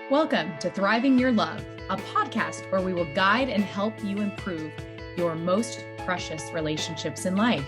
Welcome to Thriving Your Love, a podcast where we will guide and help you improve your most precious relationships in life.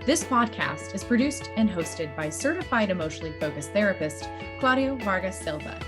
This podcast is produced and hosted by certified emotionally focused therapist Claudio Vargas Silva,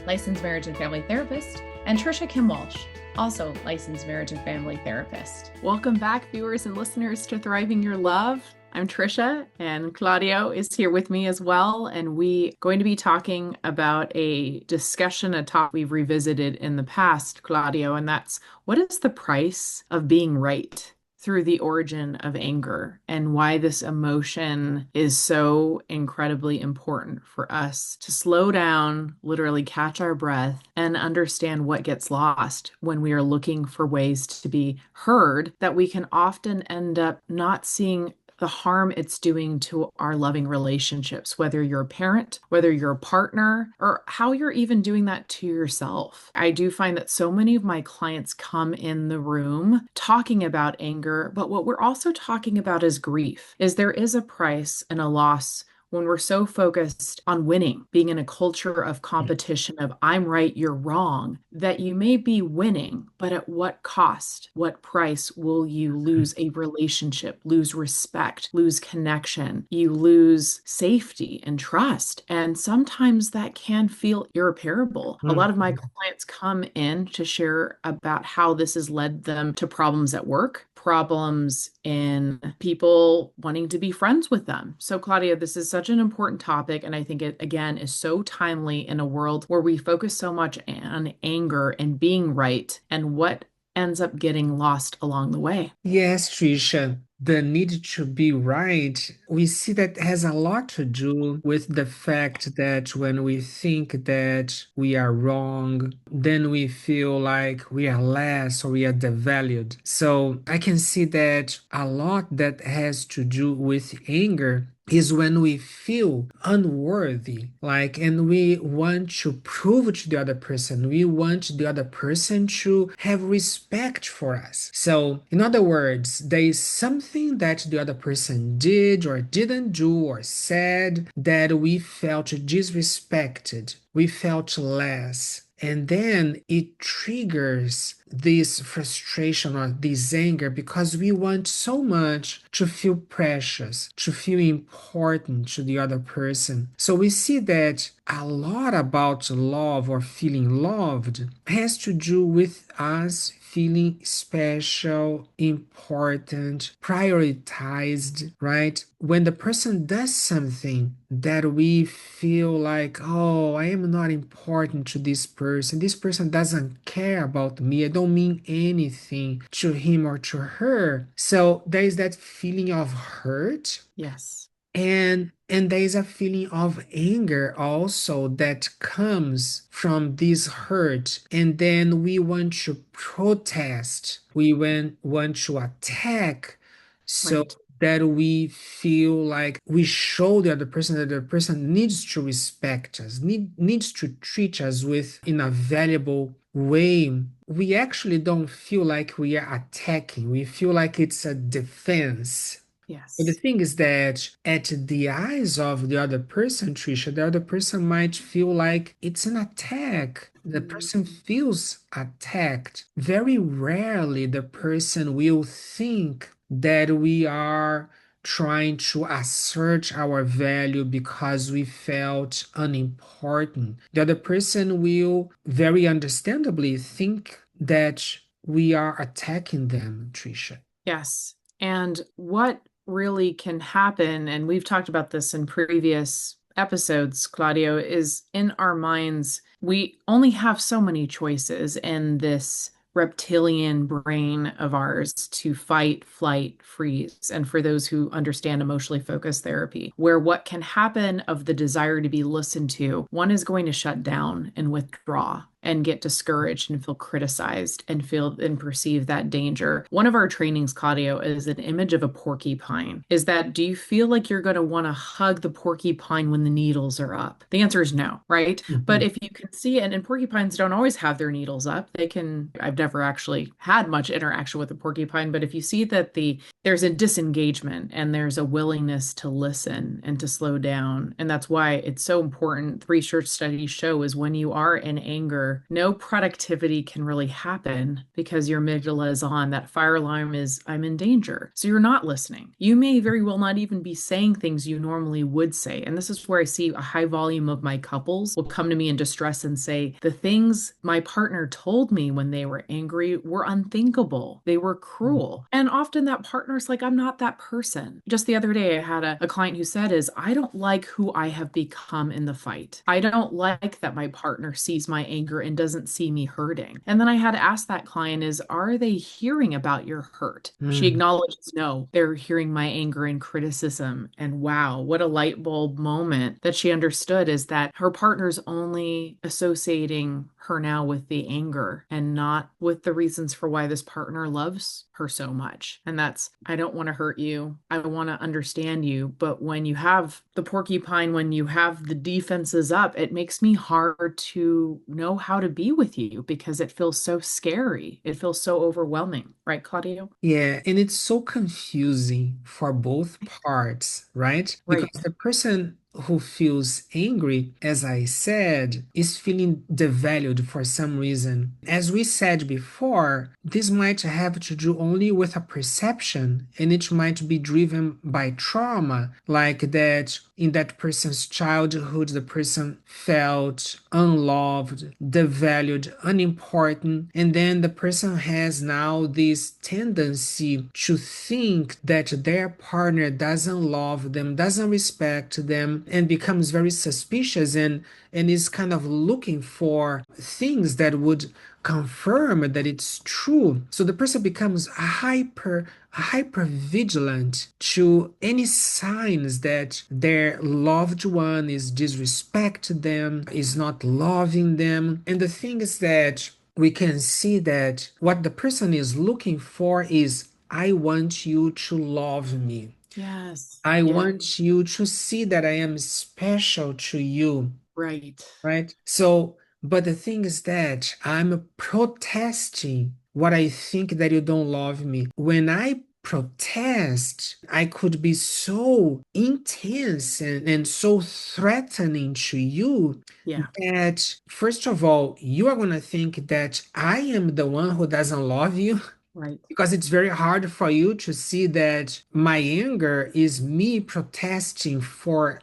licensed marriage and family therapist, and Trisha Kim Walsh, also licensed marriage and family therapist. Welcome back, viewers and listeners, to Thriving Your Love. I'm Trisha, and Claudio is here with me as well, and we going to be talking about a topic we've revisited in the past, Claudio, and that's what is the price of being right through the origin of anger, and why this emotion is so incredibly important for us to slow down, literally catch our breath, and understand what gets lost when we are looking for ways to be heard, that we can often end up not seeing the harm it's doing to our loving relationships, whether you're a parent, whether you're a partner, or how you're even doing that to yourself. I do find that so many of my clients come in the room talking about anger, but what we're also talking about is grief, is there is a price and a loss when we're so focused on winning, being in a culture of competition of I'm right, you're wrong, that you may be winning, but at what cost? What price will you lose a relationship, lose respect, lose connection? You lose safety and trust. And sometimes that can feel irreparable. A lot of my clients come in to share about how this has led them to problems at work, problems in people wanting to be friends with them. So, Claudia, this is such an important topic. And I think it, again, is so timely in a world where we focus so much on anger and being right and what ends up getting lost along the way. Yes, Trisha, the need to be right, we see that has a lot to do with the fact that when we think that we are wrong, then we feel like we are less or we are devalued. So I can see that a lot that has to do with anger is when we feel unworthy, like, and we want to prove to the other person, we want the other person to have respect for us. So, in other words, there is something that the other person did or didn't do or said that we felt disrespected, we felt less. And then it triggers this frustration or this anger because we want so much to feel precious, to feel important to the other person. So we see that a lot about love or feeling loved has to do with us feeling special, important, prioritized, right? When the person does something that we feel like, oh, I am not important to this person doesn't care about me, I don't mean anything to him or to her. So there is that feeling of hurt. Yes. And there is a feeling of anger also that comes from this hurt. And then we want to protest, want to attack, so Right. that we feel like we show the other person that the person needs to respect us, needs to treat us with in a valuable way. We actually don't feel like we are attacking. We feel like it's a defense. But the Yes. thing is that at the eyes of the other person, Trisha, the other person might feel like it's an attack. The person feels attacked. Very rarely the person will think that we are trying to assert our value because we felt unimportant. The other person will very understandably think that we are attacking them, Trisha. Yes. And what really can happen, and we've talked about this in previous episodes, Claudio, is in our minds, we only have so many choices in this reptilian brain of ours to fight, flight, freeze. And for those who understand emotionally focused therapy, where what can happen of the desire to be listened to, one is going to shut down and withdraw and get discouraged and feel criticized and feel and perceive that danger. One of our trainings, Claudio, is an image of a porcupine. Is that, do you feel like you're going to want to hug the porcupine when the needles are up? The answer is no, right? But Mhm. if you can see it, and porcupines don't always have their needles up, they can, I've never actually had much interaction with a porcupine, but if you see that there's a disengagement and there's a willingness to listen and to slow down, and that's why it's so important. Research studies show is when you are in anger, anger, no productivity can really happen because your amygdala is on. That fire alarm is, I'm in danger. So you're not listening. You may very well not even be saying things you normally would say. And this is where I see a high volume of my couples will come to me in distress and say, the things my partner told me when they were angry were unthinkable. They were cruel. And often that partner's like, I'm not that person. Just the other day, I had a client who said is, I don't like who I have become in the fight. I don't like that my partner sees my anger and doesn't see me hurting. And then I had to ask that client is, are they hearing about your hurt? She Mm. acknowledges, no, they're hearing my anger and criticism. And wow, what a light bulb moment that she understood is that her partner's only associating her now with the anger and not with the reasons for why this partner loves her so much. And that's, I don't want to hurt you. I want to understand you. But when you have the porcupine, when you have the defenses up, it makes me hard to know how to be with you because it feels so scary. It feels so overwhelming. Right, Claudio? Yeah, and it's so confusing for both parts, right? Because Right. the person who feels angry, as I said, is feeling devalued for some reason. As we said before, this might have to do only with a perception, and it might be driven by trauma, like that in that person's childhood, the person felt unloved, devalued, unimportant, and then the person has now this tendency to think that their partner doesn't love them, doesn't respect them, and becomes very suspicious and is kind of looking for things that would confirm that it's true. So the person becomes hyper vigilant to any signs that their loved one is disrespecting them, is not loving them. And the thing is that we can see that what the person is looking for is, I want you to love me. Yes. I Yeah. want you to see that I am special to you, Right. right? So, but the thing is that I'm protesting what I think that you don't love me. When I protest, I could be so intense and so threatening to you Yeah. that, first of all, you are going to think that I am the one who doesn't love you. Right. Because it's very hard for you to see that my anger is me protesting for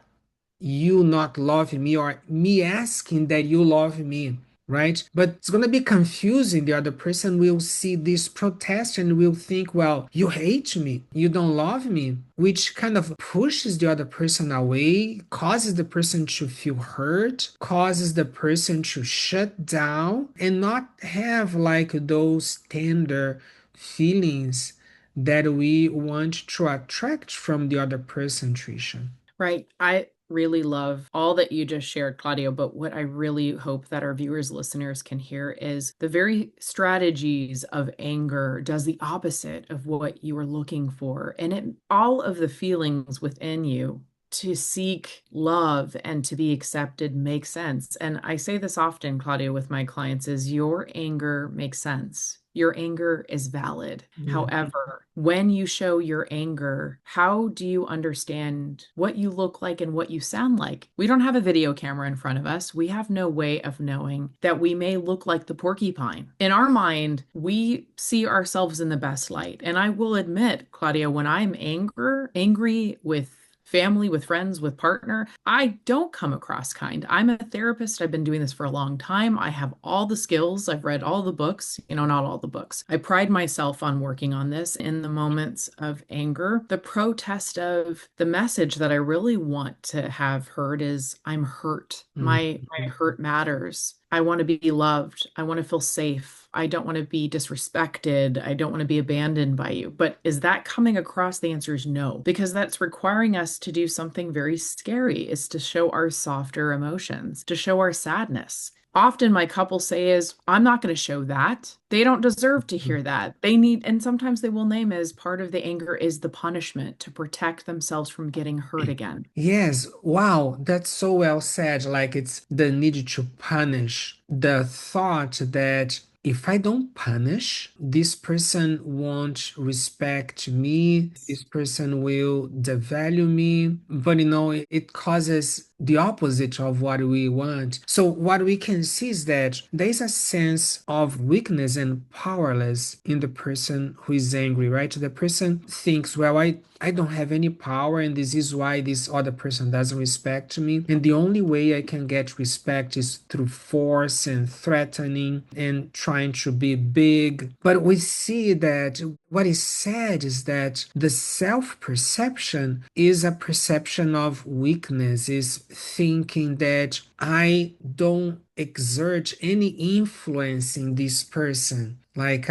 you not loving me or me asking that you love me, right? But it's going to be confusing. The other person will see this protest and will think, well, you hate me, you don't love me, which kind of pushes the other person away, causes the person to feel hurt, causes the person to shut down and not have like those tender feelings that we want to attract from the other person, Trisha. Right. I really love all that you just shared, Claudio. But what I really hope that our viewers, listeners can hear is the very strategies of anger does the opposite of what you are looking for. And it all of the feelings within you to seek love and to be accepted makes sense. And I say this often, Claudia, with my clients is your anger makes sense. Your anger is valid. Yeah. However, when you show your anger, how do you understand what you look like and what you sound like? We don't have a video camera in front of us. We have no way of knowing that we may look like the porcupine. In our mind, we see ourselves in the best light. And I will admit, Claudia, when I'm angry with family, with friends, with partner, I don't come across kind. I'm a therapist. I've been doing this for a long time. I have all the skills. I've read all the books, not all the books. I pride myself on working on this in the moments of anger. The protest of the message that I really want to have heard is I'm hurt. My hurt matters. I want to be loved. I want to feel safe. I don't want to be disrespected. I don't want to be abandoned by you. But is that coming across? The answer is no, because that's requiring us to do something very scary, is to show our softer emotions, to show our sadness. Often my couples say is, I'm not going to show that. They don't deserve to hear that. They need, and sometimes they will name as part of the anger is the punishment to protect themselves from getting hurt again. Yes, wow, that's so well said. Like it's the need to punish, the thought that if I don't punish, this person won't respect me, this person will devalue me. But it causes the opposite of what we want. So what we can see is that there's a sense of weakness and powerless in the person who is angry, right? The person thinks, well, I don't have any power, and this is why this other person doesn't respect me. And the only way I can get respect is through force and threatening and trying to be big. But we see that what is said is that the self perception is a perception of weakness, is thinking that I don't exert any influence in this person. Like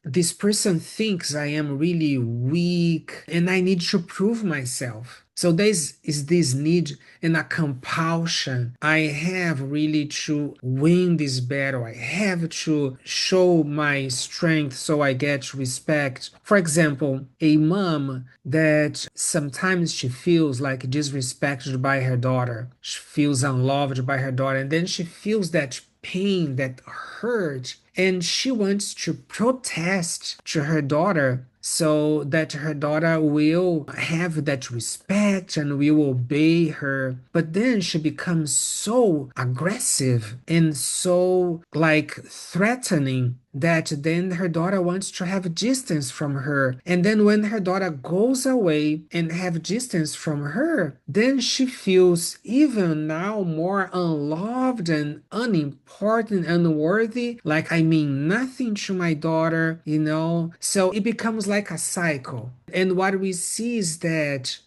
this person thinks I am really weak and I need to prove myself. So is this need and a compulsion. I have really to win this battle. I have to show my strength so I get respect. For example, a mom that sometimes she feels like disrespected by her daughter. She feels unloved by her daughter, and then she feels that pain, that hurt, and she wants to protest to her daughter so that her daughter will have that respect and will obey her. But then she becomes so aggressive and so like threatening that then her daughter wants to have distance from her. And then when her daughter goes away and have distance from her, then she feels even now more unloved and unimportant, unworthy, like I mean nothing to my daughter, you know. So it becomes like a cycle. And what we see is that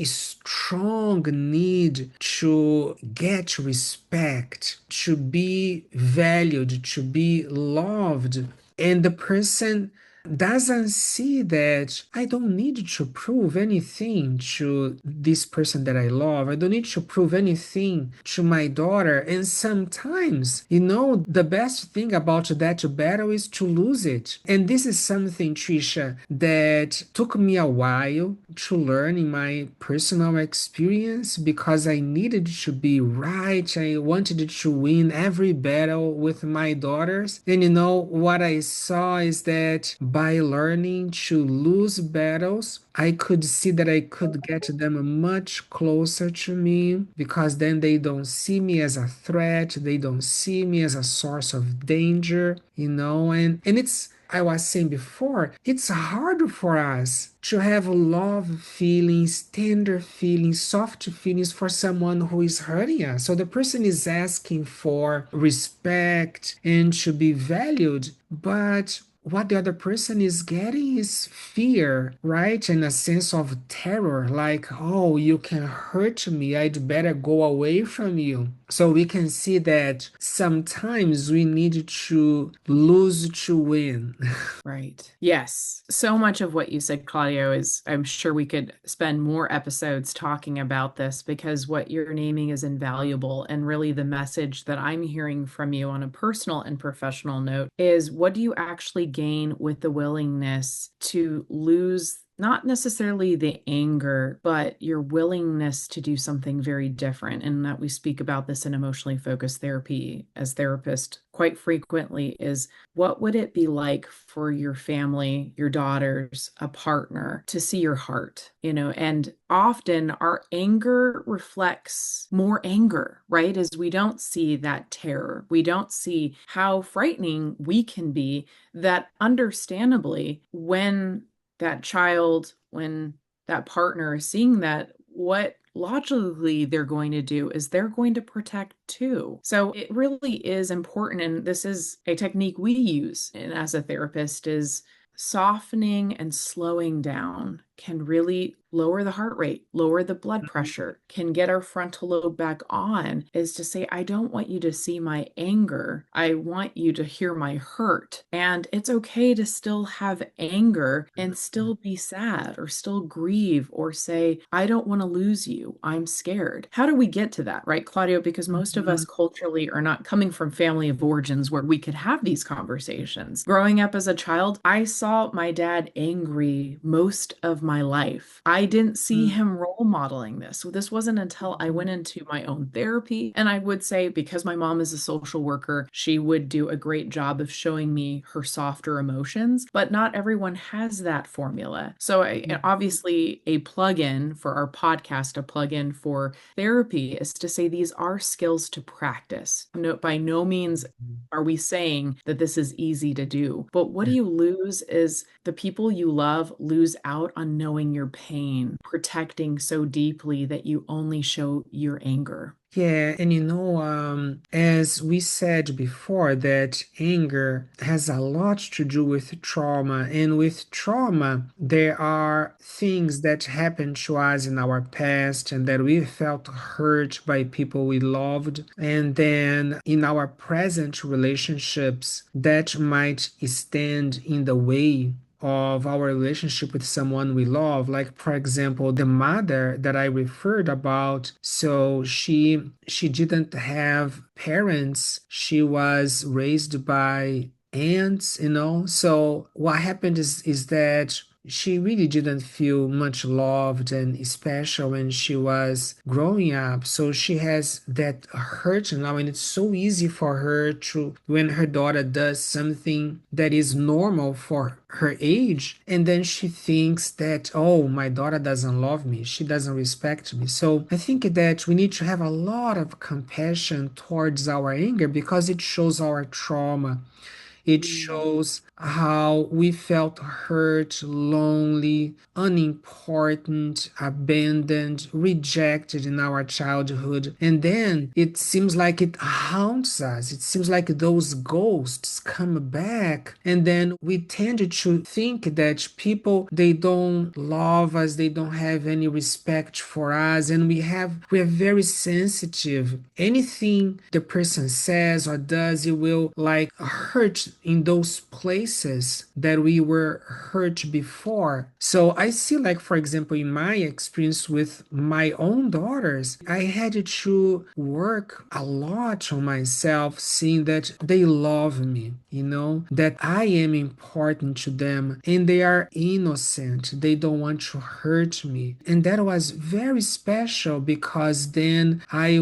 strong need to get respect, to be valued, to be loved. And the person doesn't see that I don't need to prove anything to this person that I love. I don't need to prove anything to my daughter. And sometimes, you know, the best thing about that battle is to lose it. And this is something, Trisha, that took me a while to learn in my personal experience because I needed to be right. I wanted to win every battle with my daughters. And you know, what I saw is that by learning to lose battles, I could see that I could get them much closer to me because then they don't see me as a threat, they don't see me as a source of danger, you know, and it's I was saying before, it's hard for us to have love feelings, tender feelings, soft feelings for someone who is hurting us. So the person is asking for respect and to be valued, but what the other person is getting is fear, right? And a sense of terror, like, oh, you can hurt me, I'd better go away from you. So we can see that sometimes we need to lose to win. Right. Yes. So much of what you said, Claudio, is I'm sure we could spend more episodes talking about this because what you're naming is invaluable. And really, the message that I'm hearing from you on a personal and professional note is what do you actually gain with the willingness to lose not necessarily the anger, but your willingness to do something very different. And that we speak about this in emotionally focused therapy as therapists quite frequently is what would it be like for your family, your daughters, a partner to see your heart, you know, and often our anger reflects more anger, right? As we don't see that terror. We don't see how frightening we can be that understandably when that child, when that partner is seeing that, what logically they're going to do is they're going to protect too. So it really is important. And this is a technique we use and as a therapist is softening and slowing down can really lower the heart rate, lower the blood pressure, can get our frontal lobe back on, is to say, I don't want you to see my anger. I want you to hear my hurt. And it's okay to still have anger and still be sad or still grieve or say, I don't want to lose you. I'm scared. How do we get to that, right, Claudio? Because most of us culturally are not coming from family of origins where we could have these conversations. Growing up as a child, I saw my dad angry most of my life. I I didn't see Mm. him role modeling this. So this wasn't until I went into my own therapy. And I would say, because my mom is a social worker, she would do a great job of showing me her softer emotions, but not everyone has that formula. So obviously a plug-in for our podcast, a plug-in for therapy is to say these are skills to practice. No, by no means are we saying that this is easy to do? But what do you lose is the people you love lose out on knowing your pain, protecting so deeply that you only show your anger. Yeah, and as we said before, that anger has a lot to do with trauma. And with trauma, there are things that happened to us in our past and that we felt hurt by people we loved. And then in our present relationships, that might stand in the way of our relationship with someone we love. Like, for example, the mother that I referred about, so she didn't have parents. She was raised by aunts, so what happened is that she really didn't feel much loved and special when she was growing up. So she has that hurt now, and it's so easy for her to, when her daughter does something that is normal for her age, and then she thinks that, oh, my daughter doesn't love me, she doesn't respect me. So I think that we need to have a lot of compassion towards our anger because it shows our trauma. It shows how we felt hurt, lonely, unimportant, abandoned, rejected in our childhood. And then it seems like it haunts us. It seems like those ghosts come back. And then we tend to think that people, they don't love us, they don't have any respect for us. And we are very sensitive. Anything the person says or does, it will like hurt in those places that we were hurt before. So I see, like, for example, in my experience with my own daughters, I had to work a lot on myself, seeing that they love me, that I am important to them and they are innocent. They don't want to hurt me. And that was very special because then I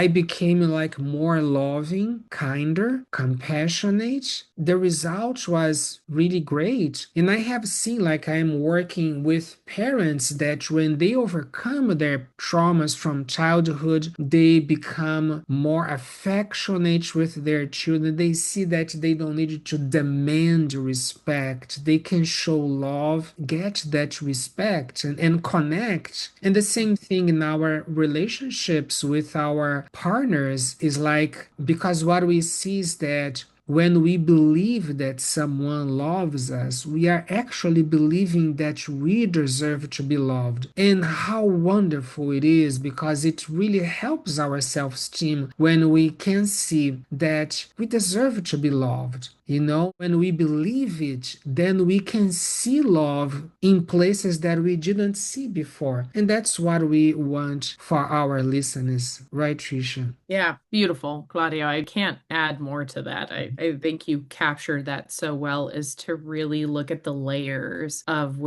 became like more loving, kinder, compassionate. The result was really great. And I have seen, like, I am working with parents that when they overcome their traumas from childhood, they become more affectionate with their children. They see that they don't need to demand respect. They can show love, get that respect, and connect. And the same thing in our relationships with our partners is like, because what we see is that when we believe that someone loves us, we are actually believing that we deserve to be loved. And how wonderful it is, because it really helps our self esteem when we can see that we deserve to be loved. When we believe it, then we can see love in places that we didn't see before. And that's what we want for our listeners, right, Trisha? Yeah, beautiful, Claudio. I can't add more to that. I think you captured that so well, is to really look at the layers of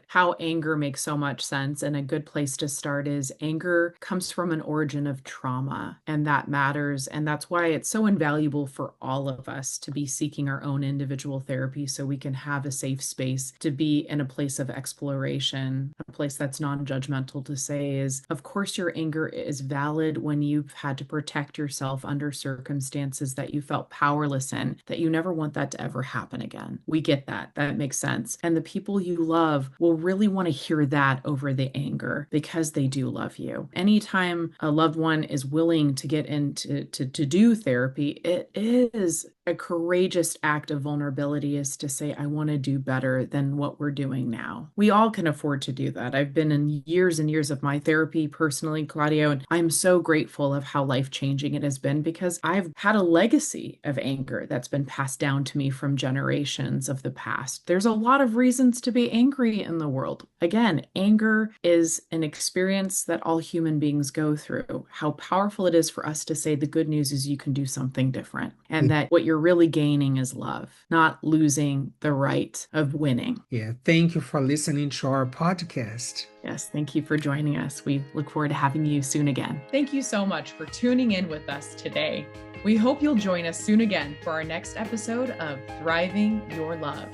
how anger makes so much sense. And a good place to start is anger comes from an origin of trauma, and that matters. And that's why it's so invaluable for all of us to be seeking our own individual therapy so we can have a safe space to be in a place of exploration, a place that's non-judgmental, to say is, of course, your anger is valid when you've had to protect yourself under circumstances that you felt powerless in, that you never want that to ever happen again. We get that. That makes sense. And the people you love will really want to hear that over the anger because they do love you. Anytime a loved one is willing to get into to do therapy, it is a courageous act of vulnerability, is to say, I want to do better than what we're doing now. We all can afford to do that. I've been in years and years of my therapy personally, Claudio, and I'm so grateful of how life-changing it has been because I've had a legacy of anger that's been passed down to me from generations of the past. There's a lot of reasons to be angry in the world. Again, anger is an experience that all human beings go through. How powerful it is for us to say the good news is you can do something different, and that what you're you're really gaining is love, not losing the right of winning. Yeah, thank you for listening to our podcast. Yes, thank you for joining us. We look forward to having you soon again. Thank you so much for tuning in with us today. We hope you'll join us soon again for our next episode of Thriving Your Love.